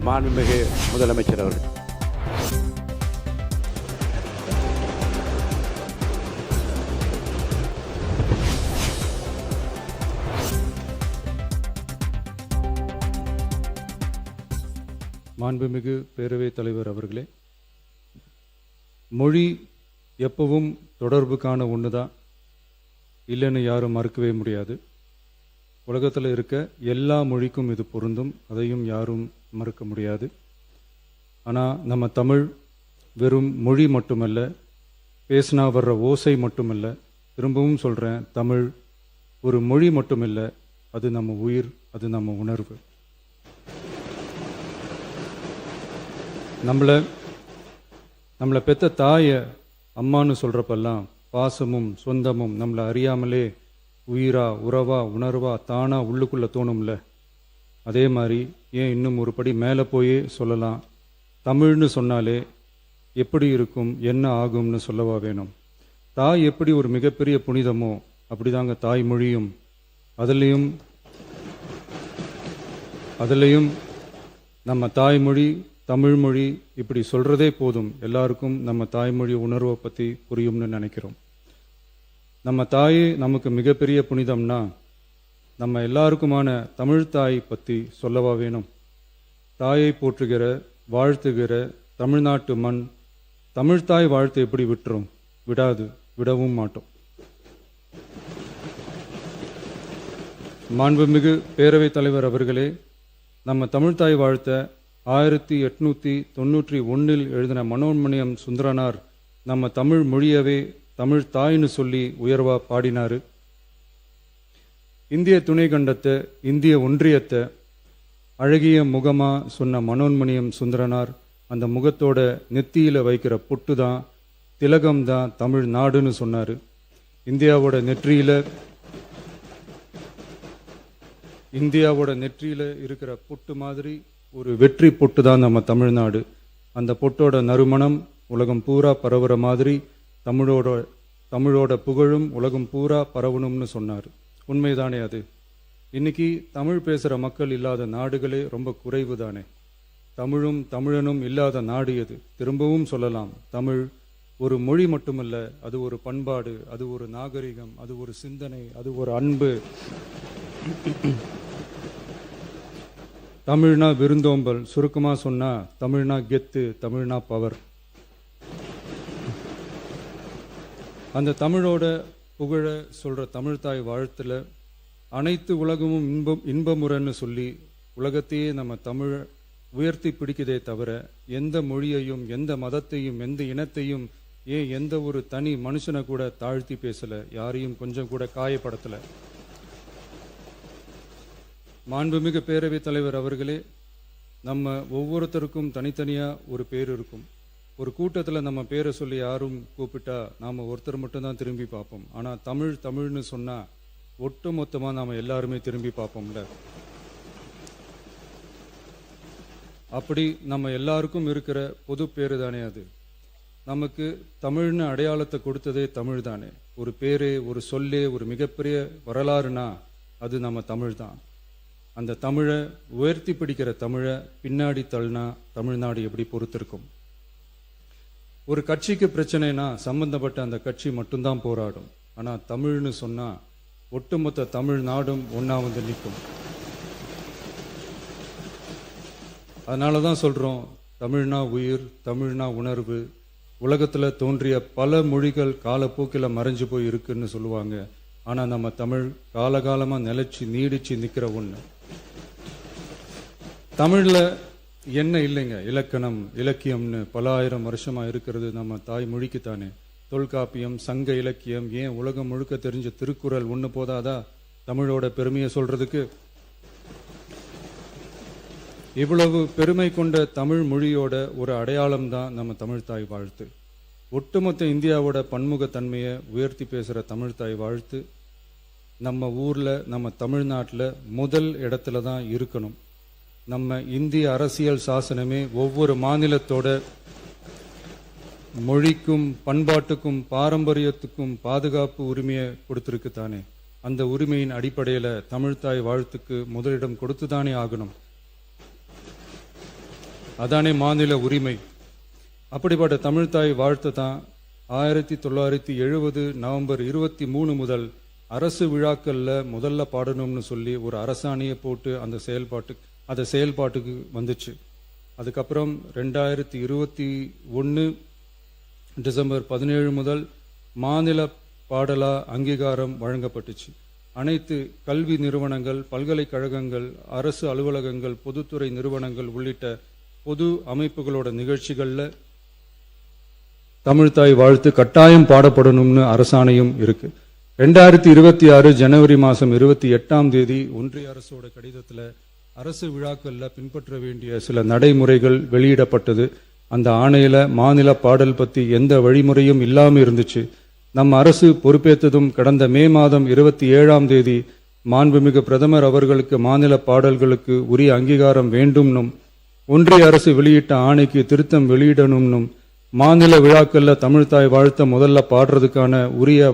மாண்புமிகு முதலமைச்சர் அவர்கள். மாண்புமிகு பேரவைத் தலைவர் அவர்களே, மொழி எப்பவும் தொடர்புக்கான ஒன்று தான், இல்லைன்னு யாரும் மறுக்கவே முடியாது. உலகத்தில் இருக்க எல்லா மொழிக்கும் இது பொருந்தும், அதையும் யாரும் மறுக்க முடியாது. ஆனால் நம்ம தமிழ் வெறும் மொழி மட்டுமல்ல, பேசினா வர்ற ஓசை மட்டுமல்ல, திரும்பவும் சொல்கிறேன், தமிழ் ஒரு மொழி மட்டுமில்லை, அது நம்ம உயிர், அது நம்ம உணர்வு. நம்மளை பெற்ற தாயை அம்மானு சொல்கிறப்பெல்லாம் பாசமும் சொந்தமும் நம்மளை அறியாமலே உயிரா உறவா உணர்வா தானா உள்ளுக்குள்ளே தோணும்ல. அதே மாதிரி ஏன் இன்னும் ஒரு படி மேலே போயே சொல்லலாம், தமிழ்னு சொன்னாலே எப்படி இருக்கும், என்ன ஆகும்னு சொல்லவா வேணும். தாய் எப்படி ஒரு மிகப்பெரிய புனிதமோ அப்படிதாங்க தாய்மொழியும். அதுலேயும் நம்ம தாய்மொழி தமிழ்மொழி இப்படி சொல்கிறதே போதும், எல்லாருக்கும் நம்ம தாய்மொழி உணர்வை பற்றி புரியும்னு நினைக்கிறோம். நம்ம தாயே நமக்கு மிகப்பெரிய புனிதம்னா நம்ம எல்லாருக்குமான தமிழ் தாய் பற்றி சொல்லவா வேணும். தாயை போற்றுகிற வாழ்த்துகிற தமிழ்நாட்டு மண் தமிழ்தாய் வாழ்த்து எப்படி விட்டுரும்? விடாது, விடவும் மாட்டோம். மாண்புமிகு பேரவைத் தலைவர் அவர்களே, நம்ம தமிழ்தாய் வாழ்த்த 1891 எழுதின மனோன்மணியம் சுந்தரனார் நம்ம தமிழ் மொழியவே தமிழ் தாய்னு சொல்லி உயர்வா பாடினாரு. இந்திய துணை கண்டத்தை, இந்திய ஒன்றியத்தை அழகிய முகமா சொன்ன மனோன்மணியம் சுந்தரனார் அந்த முகத்தோட நெத்தியில வைக்கிற பொட்டு தான், திலகம் தான் தமிழ் நாடுன்னு சொன்னாரு. இந்தியாவோட நெற்றியில இருக்கிற பொட்டு மாதிரி ஒரு வெற்றி பொட்டு தான் நம்ம தமிழ்நாடு. அந்த பொட்டோட நறுமணம் உலகம் பூரா பரவுற மாதிரி தமிழோட புகழும் உலகம் பூரா பரவணும்னு சொன்னார். உண்மைதானே அது? இன்னைக்கு தமிழ் பேசுகிற மக்கள் இல்லாத நாடுகளே ரொம்ப குறைவு தானே. தமிழும் தமிழனும் இல்லாத நாடு எது? திரும்பவும் சொல்லலாம், தமிழ் ஒரு மொழி மட்டுமல்ல, அது ஒரு பண்பாடு, அது ஒரு நாகரிகம், அது ஒரு சிந்தனை, அது ஒரு அன்பு. தமிழ்னா விருந்தோம்பல், சுருக்கமாக சொன்னா தமிழ்னா கெத்து, தமிழ்னா பவர். அந்த தமிழோட புகழ சொல்ற தமிழ்தாய் வாழ்த்துல அனைத்து உலகமும் இன்பமுறன்னு சொல்லி உலகத்தையே நம்ம தமிழ் உயர்த்தி பிடிக்குதே தவிர எந்த மொழியையும் எந்த மதத்தையும் எந்த இனத்தையும் எந்த ஒரு தனி மனுஷனை கூட தாழ்த்தி பேசல, யாரையும் கொஞ்சம் கூட காயப்படுத்தல. மாண்புமிகு பேரவைத் தலைவர் அவர்களே, நம்ம ஒவ்வொருத்தருக்கும் தனித்தனியா ஒரு பேர் இருக்கும். ஒரு கூட்டத்தில் நம்ம பேரை சொல்லி யாரும் கூப்பிட்டா நாம ஒருத்தர் மட்டும்தான் திரும்பி பார்ப்போம். ஆனால் தமிழ்னு சொன்னா ஒட்டு மொத்தமாக நாம எல்லாருமே திரும்பி பார்ப்போம்ல. அப்படி நம்ம எல்லாருக்கும் இருக்கிற பொது பேரு தானே அது. நமக்கு தமிழ்னு அடையாளத்தை கொடுத்ததே தமிழ் தானே. ஒரு பேரே, ஒரு சொல்லே, ஒரு மிகப்பெரிய வரலாறுனா அது நம்ம தமிழ் தான். அந்த தமிழை உயர்த்தி பிடிக்கிற தமிழை பின்னாடி தள்ளினா தமிழ்நாடு எப்படி பொறுத்திருக்கும்? ஒரு கட்சிக்கு பிரச்சனைனா சம்பந்தப்பட்ட அந்த கட்சி மட்டும்தான் போராடும். ஆனால் தமிழ்னு சொன்னா ஒட்டுமொத்த தமிழ்நாடும் ஒன்னா வந்து நிற்கும். அதனால தான் சொல்றோம், தமிழ்னா உயிர், தமிழ்னா உணர்வு. உலகத்தில் தோன்றிய பல மொழிகள் காலப்போக்கில் மறைஞ்சு போய் இருக்குன்னு சொல்லுவாங்க. ஆனால் நம்ம தமிழ் காலகாலமாக நிலைச்சி நீடிச்சு நிற்கிற ஒன்று. தமிழில் என்ன இல்லைங்க, இலக்கணம் இலக்கியம்னு பல ஆயிரம் வருஷமாக இருக்கிறது நம்ம தாய்மொழிக்குத்தானே. தொல்காப்பியம், சங்க இலக்கியம், ஏன் உலகம் முழுக்க தெரிஞ்ச திருக்குறள் ஒன்று போதாதா தமிழோட பெருமையை சொல்றதுக்கு? இவ்வளவு பெருமை கொண்ட தமிழ் மொழியோட ஒரு அடையாளம் தான் நம்ம தமிழ்தாய் வாழ்த்து. ஒட்டுமொத்த இந்தியாவோட பன்முகத்தன்மையை உயர்த்தி பேசுகிற தமிழ்தாய் வாழ்த்து நம்ம ஊரில், நம்ம தமிழ்நாட்டில் முதல் இடத்துல தான் இருக்கணும். நம்ம இந்திய அரசியல் சாசனமே ஒவ்வொரு மாநிலத்தோட மொழிக்கும் பண்பாட்டுக்கும் பாரம்பரியத்துக்கும் பாதுகாப்பு உரிமையை கொடுத்துருக்கு தானே. அந்த உரிமையின் அடிப்படையில் தமிழ்தாய் வாழ்த்துக்கு முதலிடம் கொடுத்து தானே ஆகணும். அதானே மாநில உரிமை. அப்படிப்பட்ட தமிழ்தாய் வாழ்த்து தான் 1970 நவம்பர் 23 முதல் அரசு விழாக்களில் முதல்ல பாடணும்னு சொல்லி ஒரு அரசாணையை போட்டு அந்த செயல்பாட்டுக்கு வந்துச்சு. அதுக்கப்புறம் 2021 டிசம்பர் 17 முதல் மாநில பாடலா அங்கீகாரம் வழங்கப்பட்டுச்சு. அனைத்து கல்வி நிறுவனங்கள், பல்கலைக்கழகங்கள், அரசு அலுவலகங்கள், பொதுத்துறை நிறுவனங்கள் உள்ளிட்ட பொது அமைப்புகளோட நிகழ்ச்சிகளில் தமிழ்தாய் வாழ்த்து கட்டாயம் பாடப்படணும்னு அரசாணையும் இருக்கு. 2026 ஜனவரி மாதம் 28 ஒன்றிய அரசோட கடிதத்தில் அரசு விழாக்களில் பின்பற்ற வேண்டிய சில நடைமுறைகள் வெளியிடப்பட்டது. அந்த ஆணையில மாநில பாடல் பற்றி எந்த வழிமுறையும் இல்லாமல் இருந்துச்சு. நம் அரசு பொறுப்பேற்றதும் கடந்த மே மாதம் 27 மாண்புமிகு பிரதமர் அவர்களுக்கு மாநில பாடல்களுக்கு உரிய அங்கீகாரம் வேண்டும்னும், ஒன்றிய அரசு வெளியிட்ட ஆணைக்கு திருத்தம் வெளியிடணும்னும், மாநில விழாக்களில் தமிழ்தாய் வாழ்த்த முதல்ல பாடுறதுக்கான உரிய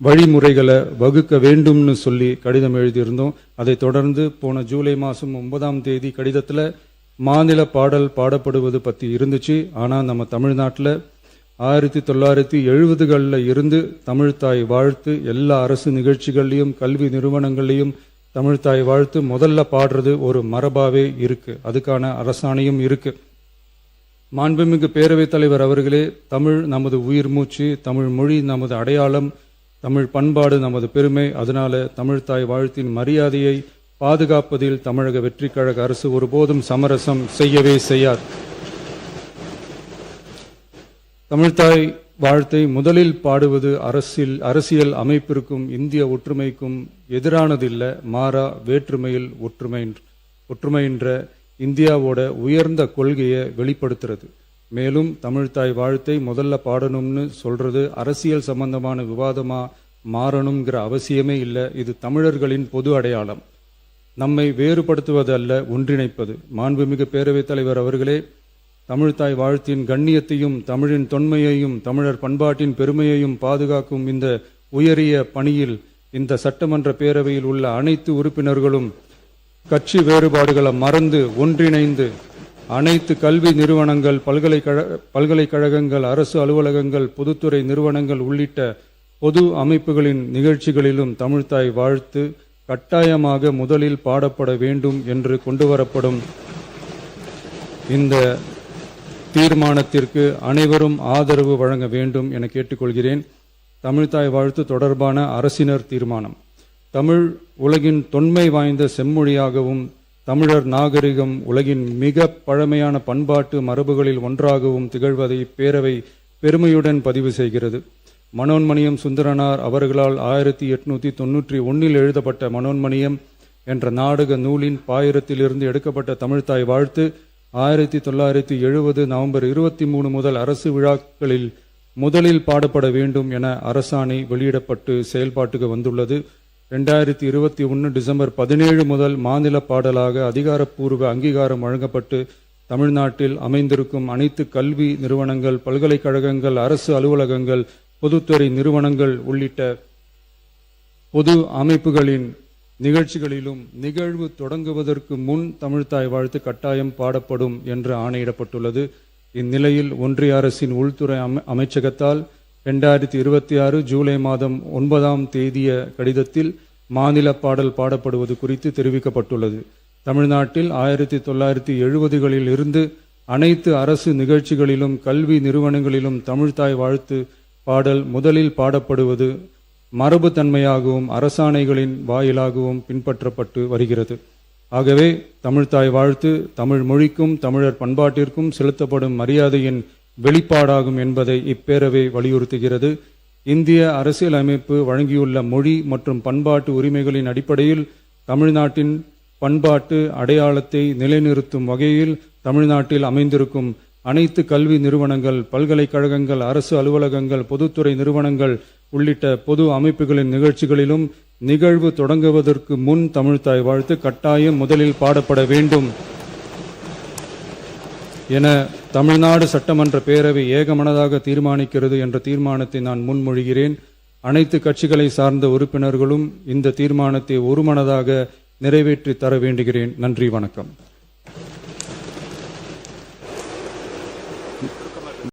வழிமுறைகளை வகுக்க வேண்டும்னு சொல்லி கடிதம் எழுதியிருந்தோம். அதை தொடர்ந்து போன ஜூலை மாதம் 9 கடிதத்தில் மாநில பாடல் பாடப்படுவது பற்றி இருந்துச்சு. ஆனால் நம்ம தமிழ்நாட்டில் 1970களில் இருந்து தமிழ்தாய் வாழ்த்து எல்லா அரசு நிகழ்ச்சிகள்லையும் கல்வி நிறுவனங்கள்லையும் தமிழ்தாய் வாழ்த்து முதல்ல பாடுறது ஒரு மரபாவே இருக்கு. அதுக்கான அரசாணையும் இருக்கு. மாண்புமிகு பேரவைத் தலைவர் அவர்களே, தமிழ் நமது உயிர் மூச்சு, தமிழ் மொழி நமது அடையாளம், தமிழ் பண்பாடு நமது பெருமை. அதனால தமிழ்தாய் வாழ்த்தின் மரியாதையை பாதுகாப்பதில் தமிழக வெற்றி கழக அரசு ஒருபோதும் சமரசம் செய்யவே செய்யாது. தமிழ்தாய் வாழ்த்தை முதலில் பாடுவது அரசியல் அமைப்பிற்கும் இந்திய ஒற்றுமைக்கும் எதிரானதில்லை, மாறா வேற்றுமையில் ஒற்றுமைன்ற இந்தியாவோட உயர்ந்த கொள்கையை வெளிப்படுத்துறது. மேலும் தமிழ்தாய் வாழ்த்தை முதல்ல பாடணும்னு சொல்றது அரசியல் சம்பந்தமான விவாதமா மாறணுங்கிற அவசியமே இல்லை. இது தமிழர்களின் பொது அடையாளம். நம்மை வேறுபடுத்துவது அல்ல, ஒன்றிணைப்பது. மாண்புமிகு பேரவைத் தலைவர் அவர்களே, தமிழ்தாய் வாழ்த்தின் கண்ணியத்தையும் தமிழின் தொன்மையையும் தமிழர் பண்பாட்டின் பெருமையையும் பாதுகாக்கும் இந்த உயரிய பணியில் இந்த சட்டமன்ற பேரவையில் உள்ள அனைத்து உறுப்பினர்களும் கட்சி வேறுபாடுகளை மறந்து ஒன்றிணைந்து அனைத்து கல்வி நிறுவனங்கள், பல்கலைக்கழகங்கள், அரசு அலுவலகங்கள், பொதுத்துறை நிறுவனங்கள் உள்ளிட்ட பொது அமைப்புகளின் நிகழ்ச்சிகளிலும் தமிழ்தாய் வாழ்த்து கட்டாயமாக முதலில் பாடப்பட வேண்டும் என்று கொண்டுவரப்படும் இந்த தீர்மானத்திற்கு அனைவரும் ஆதரவு வழங்க வேண்டும் என கேட்டுக்கொள்கிறேன். தமிழ்தாய் வாழ்த்து தொடர்பான அரசினர் தீர்மானம். தமிழ் உலகின் தொன்மை வாய்ந்த செம்மொழியாகவும் தமிழர் நாகரிகம் உலகின் மிக பழமையான பண்பாட்டு மரபுகளில் ஒன்றாகவும் திகழ்வதை பேரவை பெருமையுடன் பதிவு செய்கிறது. மனோன்மணியம் சுந்தரனார் அவர்களால் 1891 எழுதப்பட்ட மனோன்மணியம் என்ற நாடக நூலின் பாயிரத்திலிருந்து எடுக்கப்பட்ட தமிழ்தாய் வாழ்த்து 1970 நவம்பர் 23 முதல் அரசு விழாக்களில் முதலில் பாடப்பட வேண்டும் என அரசாணை வெளியிடப்பட்டு செயல்பாட்டுக்கு வந்துள்ளது. 2021 டிசம்பர் 17 முதல் மாநில பாடலாக அதிகாரப்பூர்வ அங்கீகாரம் வழங்கப்பட்டு தமிழ்நாட்டில் அமைந்திருக்கும் அனைத்து கல்வி நிறுவனங்கள், பல்கலைக்கழகங்கள், அரசு அலுவலகங்கள், பொதுத்துறை நிறுவனங்கள் உள்ளிட்ட பொது அமைப்புகளின் நிகழ்ச்சிகளிலும் நிகழ்வு தொடங்குவதற்கு முன் தமிழ்தாய் வாழ்த்து கட்டாயம் பாடப்படும் என்று ஆணையிடப்பட்டுள்ளது. இந்நிலையில் ஒன்றிய அரசின் உள்துறை அமைச்சகத்தால் 2026 ஜூலை மாதம் 9 கடிதத்தில் மாநில பாடல் பாடப்படுவது குறித்து தெரிவிக்கப்பட்டுள்ளது. தமிழ்நாட்டில் 1970களில் இருந்து அனைத்து அரசு நிகழ்ச்சிகளிலும் கல்வி நிறுவனங்களிலும் தமிழ்தாய் வாழ்த்து பாடல் முதலில் பாடப்படுவது மரபுத்தன்மையாகவும் அரசாணைகளின் வாயிலாகவும் பின்பற்றப்பட்டு வருகிறது. ஆகவே தமிழ்தாய் வாழ்த்து தமிழ் மொழிக்கும் தமிழர் பண்பாட்டிற்கும் செலுத்தப்படும் மரியாதையின் வெளிப்பாடாகும் என்பதை இப்பேரவை வலியுறுத்துகிறது. இந்திய அரசியலமைப்பு வழங்கியுள்ள மொழி மற்றும் பண்பாட்டு உரிமைகளின் அடிப்படையில் தமிழ்நாட்டின் பண்பாட்டு அடையாளத்தை நிலைநிறுத்தும் வகையில் தமிழ்நாட்டில் அமைந்திருக்கும் அனைத்து கல்வி நிறுவனங்கள், பல்கலைக்கழகங்கள், அரசு அலுவலகங்கள், பொதுத்துறை நிறுவனங்கள் உள்ளிட்ட பொது அமைப்புகளின் நிகழ்ச்சிகளிலும் நிகழ்வு தொடங்குவதற்கு முன் தமிழ்தாய் வாழ்த்து கட்டாயம் முதலில் பாடப்பட வேண்டும் என தமிழ்நாடு சட்டமன்ற பேரவை ஏகமனதாக தீர்மானிக்கிறது என்ற தீர்மானத்தை நான் முன்மொழிகிறேன். அனைத்து கட்சிகளை சார்ந்த உறுப்பினர்களும் இந்த தீர்மானத்தை ஒருமனதாக நிறைவேற்றி தர வேண்டுகிறேன். நன்றி, வணக்கம். சுருக்கமாக